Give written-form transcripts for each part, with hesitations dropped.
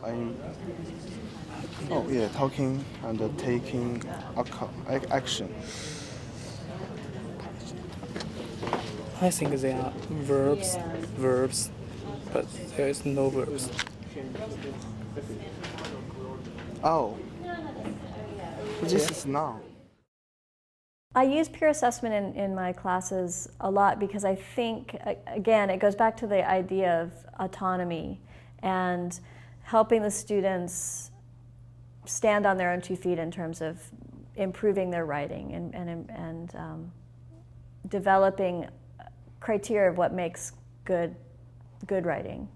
I'm oh yeah, talking and taking action. I think they are verbs, but there is no verbs. Oh, this is now. I use peer assessment in my classes a lot because I think, again, it goes back to the idea of autonomy and helping the students stand on their own 2 feet in terms of improving their writing and developing criteria of what makes good writing.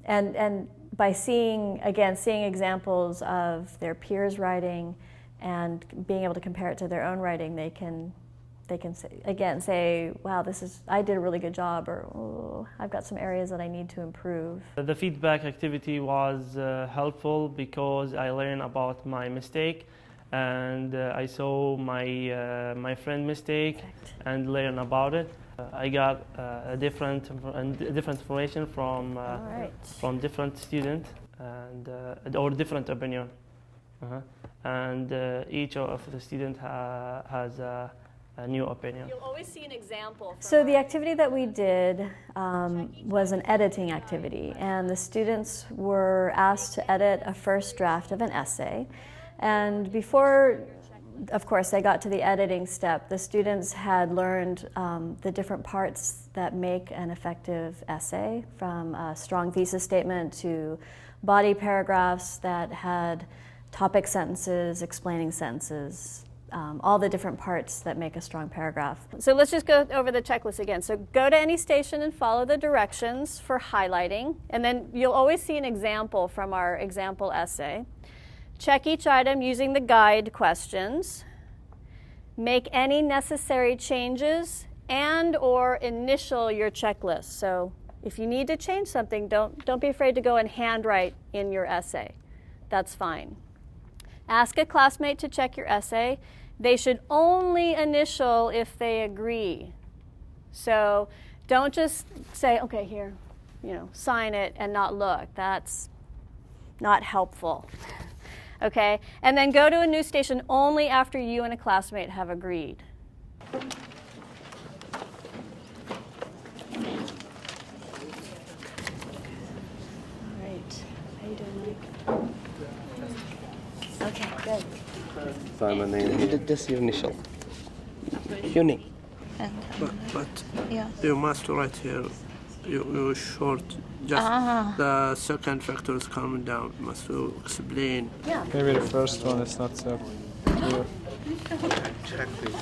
And by seeing examples of their peers' writing and being able to compare it to their own writing, they can say, wow, I did a really good job, or oh, I've got some areas that I need to improve. The feedback activity was helpful because I learned about my mistake, and I saw my friend mistake and learn about it. I got different information from different students and or different opinion. And each of the students has a new opinion. You'll always see an example. So the activity that we did was an editing activity, and the students were asked to edit a first draft of an essay. And before, of course, they got to the editing step, the students had learned the different parts that make an effective essay, from a strong thesis statement to body paragraphs that had topic sentences, explaining sentences, all the different parts that make a strong paragraph. So let's just go over the checklist again. So go to any station and follow the directions for highlighting, and then you'll always see an example from our example essay. Check each item using the guide questions. Make any necessary changes and or initial your checklist. So if you need to change something, don't be afraid to go and handwrite in your essay. That's fine. Ask a classmate to check your essay. They should only initial if they agree. So don't just say, okay, here, sign it and not look. That's not helpful. Okay? And then go to a news station only after you and a classmate have agreed. Okay, good. Simon, this your initial. Unique. But you must write here. You short. Just the second factor is coming down. Must you explain? Yeah. Maybe the first one is not so clear.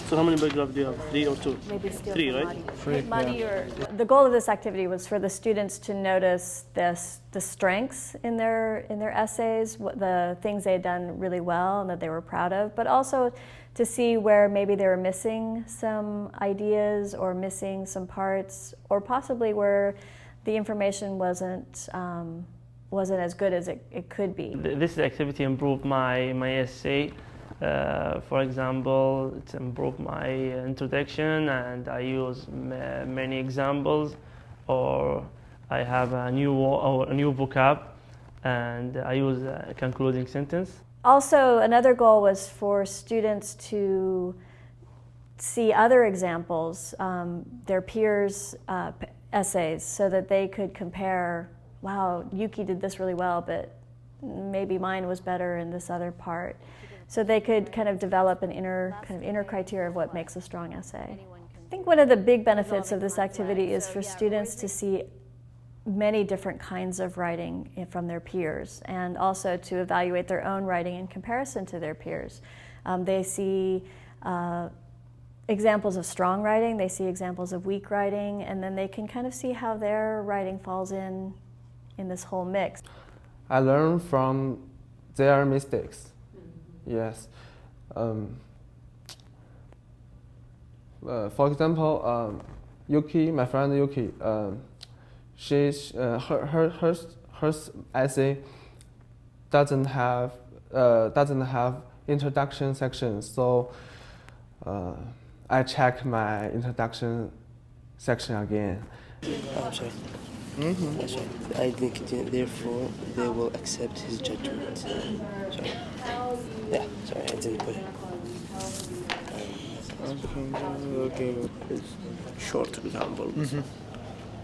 So how many paragraphs do you have? 3 or 2? Maybe steal 3, from right? Three, Muddy or the goal of this activity was for the students to notice the strengths in their essays, the things they had done really well and that they were proud of, but also to see where maybe they were missing some ideas or missing some parts, or possibly where the information wasn't as good as it could be. This activity improved my essay. For example, it improved my introduction, and I use many examples, or I have a new vocab, and I use a concluding sentence. Also, another goal was for students to see other examples, their peers' essays, so that they could compare, wow, Yuki did this really well, but maybe mine was better in this other part. So they could kind of develop an inner criteria of what makes a strong essay. I think one of the big benefits of this activity is for students to see many different kinds of writing from their peers, and also to evaluate their own writing in comparison to their peers. They see examples of strong writing, they see examples of weak writing, and then they can kind of see how their writing falls in this whole mix. I learn from their mistakes. Yes. For example, Yuki, my friend Yuki, her essay doesn't have introduction section, so I check my introduction section again. That's right. I think therefore they will accept his judgment. Sorry. Yeah, sorry, I didn't put it. Okay, it's short example.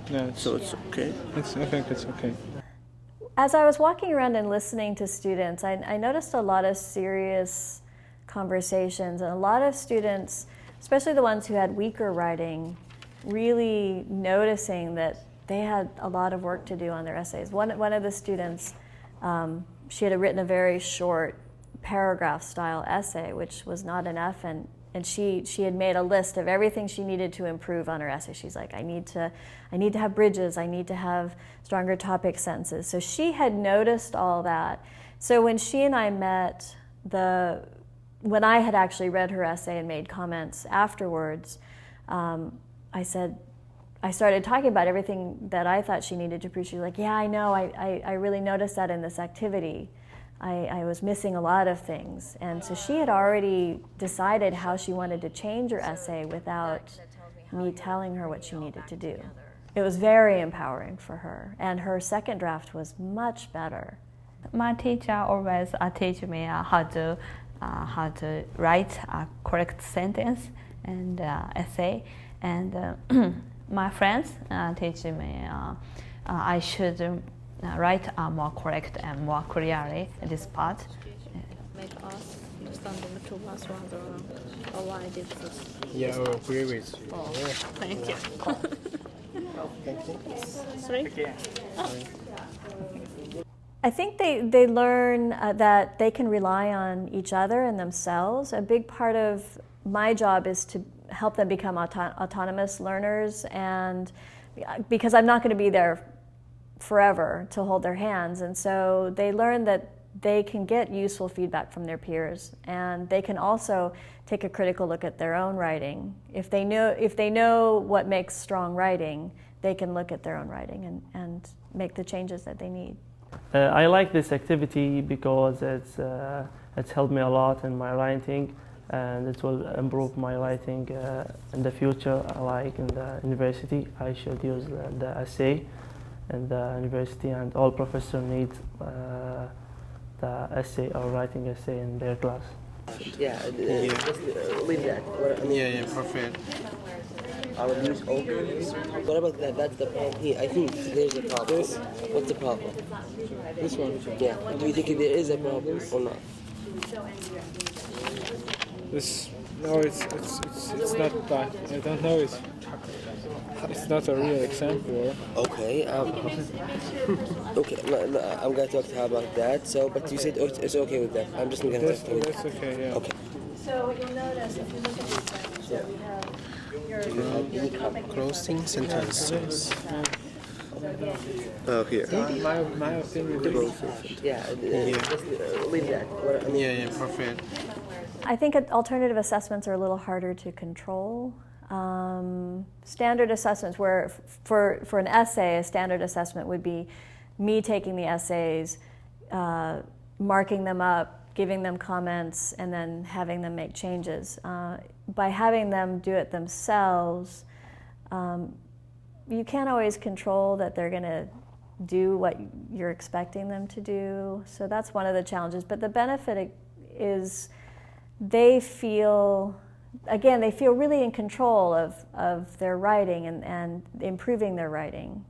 Yeah, So it's okay. I think it's okay. As I was walking around and listening to students, I noticed a lot of serious conversations, and a lot of students, especially the ones who had weaker writing, really noticing that they had a lot of work to do on their essays. One of the students, she had written a very short paragraph-style essay, which was not enough, and she had made a list of everything she needed to improve on her essay. She's like, I need to have bridges, I need to have stronger topic sentences. So she had noticed all that. So when she and I met, when I had actually read her essay and made comments afterwards, I started talking about everything that I thought she needed to improve. She was like, yeah, I know, I really noticed that in this activity. I was missing a lot of things. And so she had already decided how she wanted to change her essay without me telling her what she needed to do. It was very empowering for her, and her second draft was much better. My teacher always teach me how to write a correct sentence and essay, and my friends teach me I should write more correct and more clearly this part. Make us understand the two plus rather or why I did this. Yeah, I agree with. Oh, thank you. Sorry? I think they learn that they can rely on each other and themselves. A big part of my job is to help them become autonomous learners, and because I'm not going to be there forever to hold their hands, and so they learn that they can get useful feedback from their peers, and they can also take a critical look at their own writing. If they know what makes strong writing, they can look at their own writing and make the changes that they need. I like this activity because it's helped me a lot in my writing, and it will improve my writing in the future. Like in the university, I should use the essay in the university, and all professors need the essay or writing essay in their class. Yeah, just leave that. Yeah, perfect. Our news open. What about that? That's the problem here. I think there's a problem. What's the problem? This one. Yeah. Do you think there is a problem or not? No, it's not that. I don't know. It's not a real example. Okay. Okay. I'm gonna talk to her about that. So, but you said it's okay with that. I'm just gonna talk to her. That's okay. Yeah. Okay. So you'll notice if you look at these sections, we have your Closing sentences. Oh, here. My opinion. Yeah. Just leave that. Yeah, perfect. I think alternative assessments are a little harder to control. Standard assessments, where for an essay, a standard assessment would be me taking the essays, marking them up, giving them comments, and then having them make changes. By having them do it themselves, you can't always control that they're going to do what you're expecting them to do. So that's one of the challenges. But the benefit is they feel really in control of their writing and improving their writing.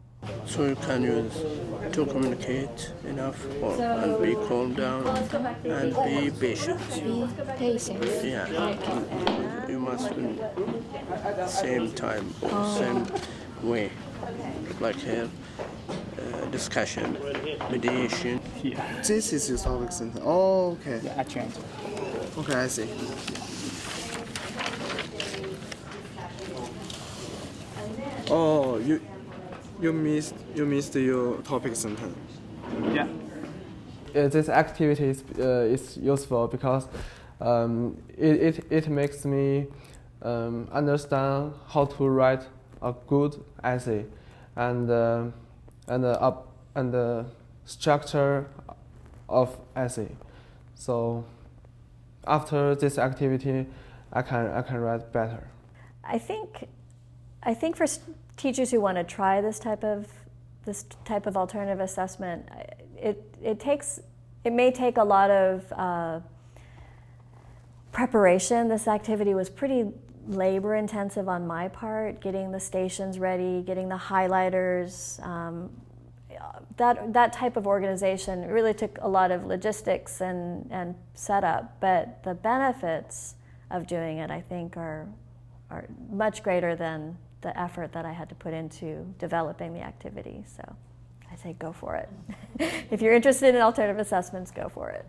So you can use to communicate enough and be calm down and be patient. Be patient. Yeah. You must in same time or same way, like here, discussion, mediation. This is your topic sentence. Oh, okay. I changed. Okay, I see. Oh, you missed your topic sentence. Yeah. This activity is useful because it makes me understand how to write a good essay and the structure of essay. So after this activity, I can write better. I think for teachers who want to try this type of this type of alternative assessment, it may take a lot of preparation. This activity was pretty labor intensive on my part, getting the stations ready, getting the highlighters. That type of organization really took a lot of logistics and setup, but the benefits of doing it, I think, are much greater than the effort that I had to put into developing the activity. So I say go for it. If you're interested in alternative assessments, go for it.